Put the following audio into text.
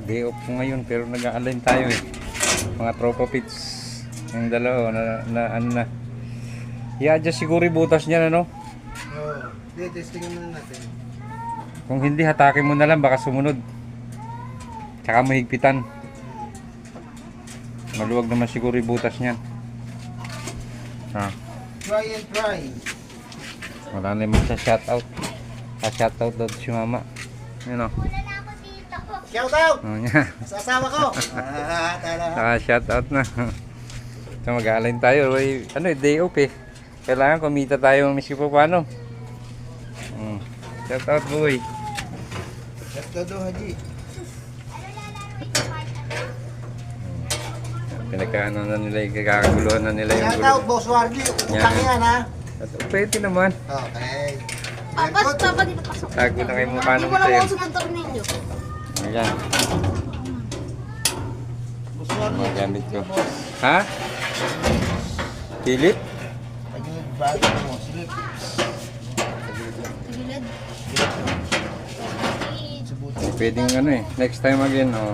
Day off ko ngayon pero nag-a-align tayo eh. Mga tropa pits. Yung dalawa na ano na. I-adjust siguro yung butas niya ano. Oo. Hindi, testingin muna natin. Kung hindi, hatakin mo na lang baka sumunod. Tsaka mahigpitan. Maluwag naman siguro yung butas niyan. Try and try. Wala na yung magsa-shoutout. Shoutout daw si mama. Yun o. Shout out! Oh, niya. Sa asawa ko! Tala. Shoutout na. So mag-align tayo. Ano day off eh. Kailangan kumita tayo miski pa paano. Shoutout boy. Let's go do, Haji. Pinagkaano na nila, kakaguluhan na nila yung Shout out, Boss Wardy. Utang yan, ha? Pwede naman. Okay. Papas, papa, dito pasok. Tago na kayo mukha Hindi nung mo lang sa'yo. uso ng tornilyo. Ayan, Boss Wardy. mga gamit ko. Ha? Philip? Pagin bago mo. Sige. Gilid. Subuti. Pwedeng ano eh. Next time again, oh.